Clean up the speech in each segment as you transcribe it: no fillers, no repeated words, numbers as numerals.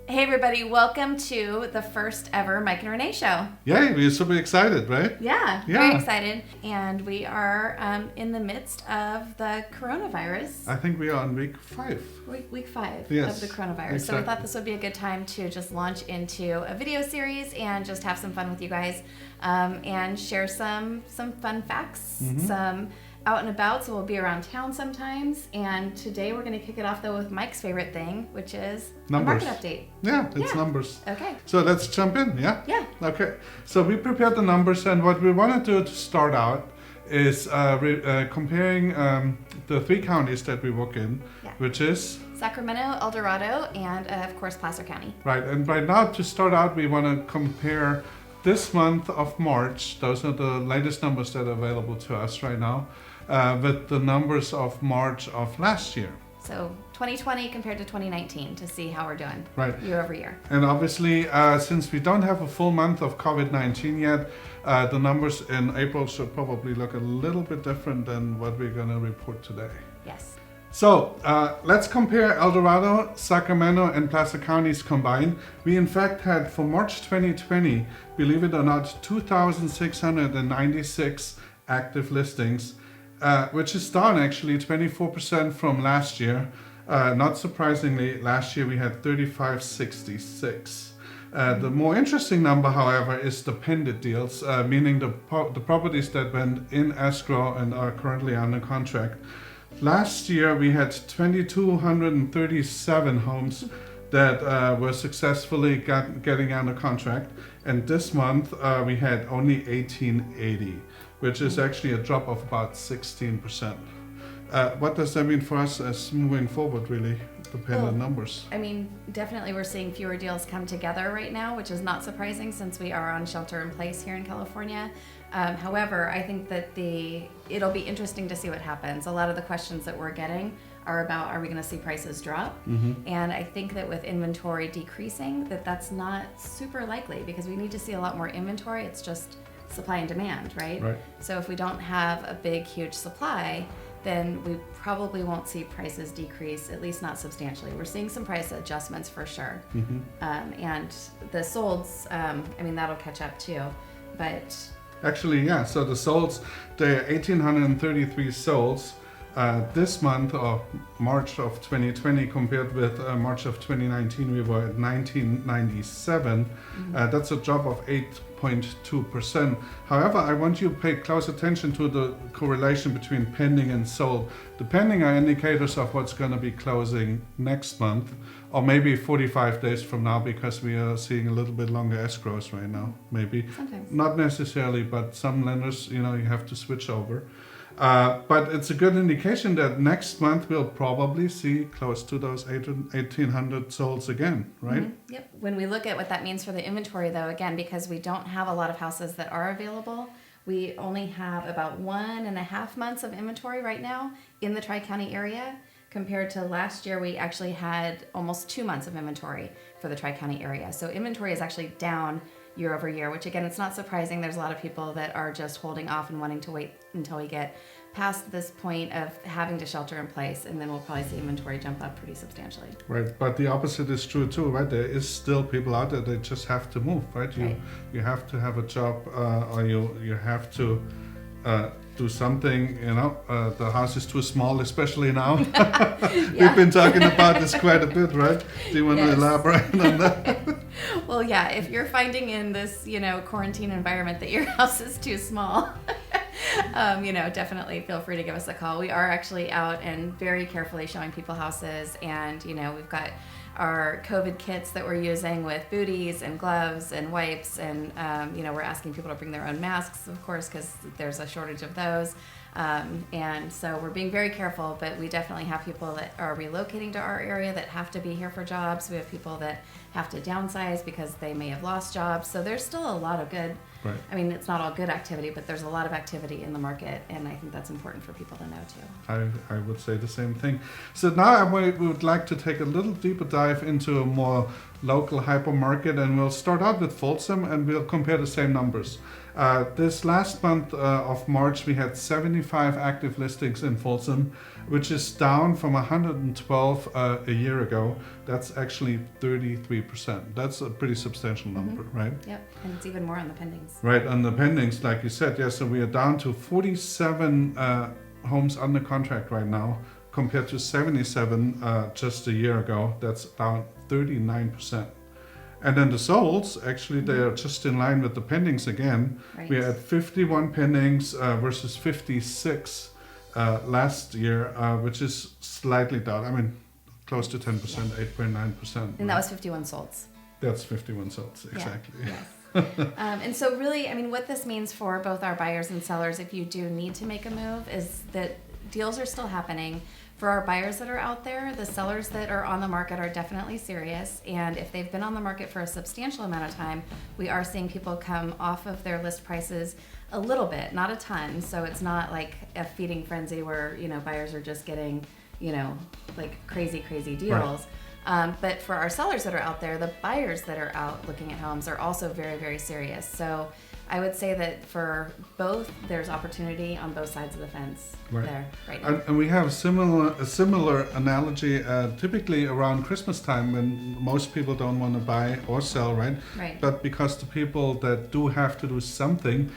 Hey everybody, welcome to the first ever Maic and Renee Show. Yay, we're super excited, right? Yeah, very excited. And we are in the midst of the coronavirus. I think we are on week 5. Week 5 Yes, of the coronavirus. exactly. So we thought this would be a good time to just launch into a video series and just have some fun with you guys and share some fun facts, some out and about, so we'll be around town sometimes. And today we're going to kick it off though with Mike's favorite thing, which is Numbers. a market update. Yeah, it's numbers. Okay. So let's jump in, yeah? Yeah. Okay, so we prepared the numbers, and what we want to do to start out is comparing the 3 counties that we work in, which is Sacramento, El Dorado, and of course Placer County. right. And right now, to start out, we want to compare this month of March. Those are the latest numbers that are available to us right now, with the numbers of March of last year. So 2020 compared to 2019 to see how we're doing year over year. And obviously, since we don't have a full month of COVID-19 yet, the numbers in April should probably look a little bit different than what we're going to report today. Yes. So let's compare El Dorado, Sacramento, and Placer counties combined. We in fact had, for March 2020, believe it or not, 2,696 active listings, which is down actually 24% from last year. Not surprisingly, last year we had 3,566. The more interesting number, however, is the pending deals, meaning the properties that went in escrow and are currently under contract. Last year we had 2,237 homes that were successfully getting under contract, and this month we had only 1,880, which is actually a drop of about 16%. What does that mean for us as moving forward, really, depending on numbers? I mean, definitely we're seeing fewer deals come together right now, which is not surprising since we are on shelter in place here in California. However, I think that it'll be interesting to see what happens. A lot of the questions that we're getting are about, are we going to see prices drop? And I think that with inventory decreasing, that's not super likely, because we need to see a lot more inventory. It's just supply and demand, right? So if we don't have a big, huge supply, then we probably won't see prices decrease, at least not substantially. We're seeing some price adjustments for sure. And the solds, I mean, that'll catch up too, but... Actually, yeah, so the solds, there are 1,833 solds this month, or March of 2020, compared with March of 2019, we were at 1,997. That's a drop of 8.2%. However, I want you to pay close attention to the correlation between pending and sold. The pending are indicators of what's going to be closing next month, or maybe 45 days from now, because we are seeing a little bit longer escrows right now, maybe. Sometimes. Not necessarily, but some lenders, you have to switch over. But it's a good indication that next month we'll probably see close to those 1,800 solds again, right? Yep. When we look at what that means for the inventory, though, again, because we don't have a lot of houses that are available, we only have about 1.5 months of inventory right now in the Tri-County area. Compared to last year, we actually had almost 2 months of inventory for the Tri-County area. So inventory is actually down year over year, which again, it's not surprising. There's a lot of people that are just holding off and wanting to wait until we get past this point of having to shelter in place, and then we'll probably see inventory jump up pretty substantially. Right, but the opposite is true too, right? There is still people out there that just have to move, right? You have to have a job, or you have to do something, the house is too small, especially now. We've been talking about this quite a bit, right? Do you want to elaborate on that? Well, yeah, if you're finding in this, quarantine environment that your house is too small, definitely feel free to give us a call. We are actually out and very carefully showing people houses, and, we've got our COVID kits that we're using with booties and gloves and wipes, and we're asking people to bring their own masks, of course, because there's a shortage of those, and so we're being very careful. But we definitely have people that are relocating to our area that have to be here for jobs. We have people that have to downsize because they may have lost jobs. So there's still a lot of good Right. I mean, it's not all good activity, but there's a lot of activity in the market, and I think that's important for people to know too. I would say the same thing. So now we would like to take a little deeper dive into a more local hypermarket, and we'll start out with Folsom, and we'll compare the same numbers. This last month of March, we had 75 active listings in Folsom, which is down from 112 a year ago. That's actually 33%. That's a pretty substantial number, right? Yep, and it's even more on the pendings. Right, on the pendings, like you said, yeah, so we are down to 47 homes under contract right now, compared to 77 just a year ago. That's down 39%. And then the solds, actually, they are just in line with the pendings again. Right. We are at 51 pendings versus 56 last year, which is slightly down. I mean, close to 10%, 8.9%. And that was 51 solds. That's 51 solds, exactly. Yeah. Yes. And so really, I mean, what this means for both our buyers and sellers, if you do need to make a move, is that deals are still happening. For our buyers that are out there, the sellers that are on the market are definitely serious. And if they've been on the market for a substantial amount of time, we are seeing people come off of their list prices a little bit, not a ton. So it's not like a feeding frenzy where, you know, buyers are just getting, you know, like crazy deals. Right. But for our sellers that are out there, the buyers that are out looking at homes are also very serious. So I would say that for both, there's opportunity on both sides of the fence there right now. And we have a similar analogy typically around Christmas time, when most people don't want to buy or sell, right? Right. But because the people that do have to do something,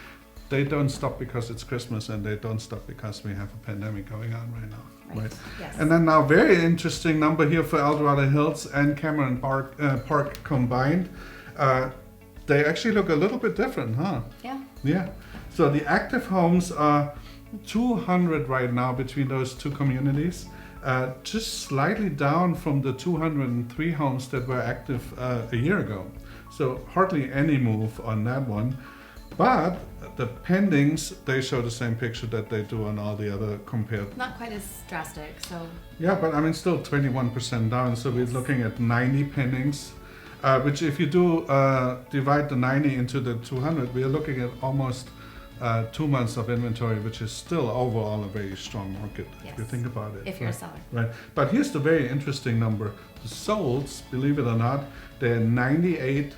they don't stop because it's Christmas, and they don't stop because we have a pandemic going on right now. Right. Yes. And then now, very interesting number here for El Dorado Hills and Cameron Park combined. They actually look a little bit different, huh? Yeah. Yeah. So the active homes are 200 right now between those two communities, just slightly down from the 203 homes that were active a year ago. So hardly any move on that one. But the pendings, they show the same picture that they do on all the other compared. Not quite as drastic, so. Yeah, but I mean, still 21% down. So we're looking at 90 pendings. Which, if you do divide the 90 into the 200, we are looking at almost 2 months of inventory, which is still overall a very strong market, if you think about it. If you're a seller. Right. But here's the very interesting number. The solds, believe it or not, they're 98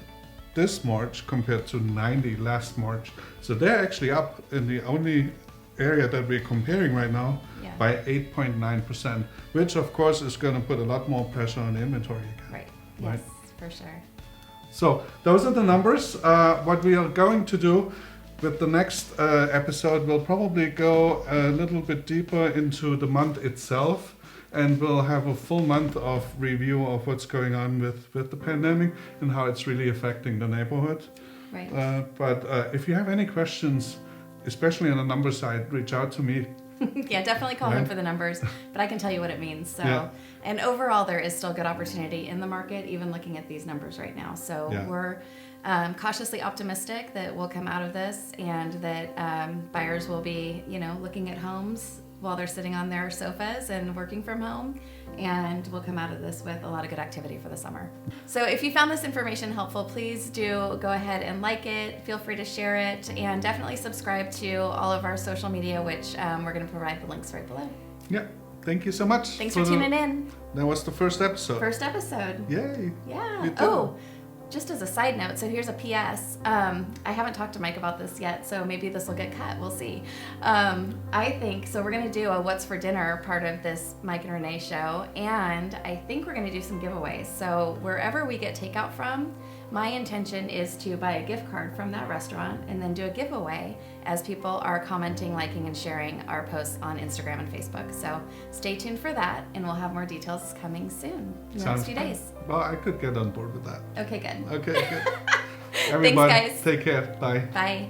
this March compared to 90 last March. So they're actually up in the only area that we're comparing right now by 8.9%, which of course is going to put a lot more pressure on inventory again. Right. Yes. For sure. So those are the numbers. What we are going to do with the next episode, we'll probably go a little bit deeper into the month itself, and we'll have a full month of review of what's going on with the pandemic and how it's really affecting the neighborhood. Right. But if you have any questions, especially on the number side, reach out to me. Yeah, definitely call him for the numbers, but I can tell you what it means. So, and overall, there is still good opportunity in the market, even looking at these numbers right now. So we're cautiously optimistic that we'll come out of this, and that buyers will be, you know, looking at homes while they're sitting on their sofas and working from home, and we'll come out of this with a lot of good activity for the summer. So if you found this information helpful, please do go ahead and like it, feel free to share it, and definitely subscribe to all of our social media, which we're going to provide the links right below. Yeah, thank you so much. Thanks for tuning in. That was the first episode. First episode. Yay. Yeah. Oh, just as a side note, so here's a PS. I haven't talked to Mike about this yet, so maybe this will get cut. We'll see. I think, so we're going to do a What's for Dinner part of this Maic and Renee show, and I think we're going to do some giveaways. So wherever we get takeout from, my intention is to buy a gift card from that restaurant and then do a giveaway as people are commenting, liking, and sharing our posts on Instagram and Facebook. So stay tuned for that, and we'll have more details coming soon in the next few days. Well, I could get on board with that. Okay, good. Okay, good. Everybody, Thanks, guys. Take care. Bye. Bye.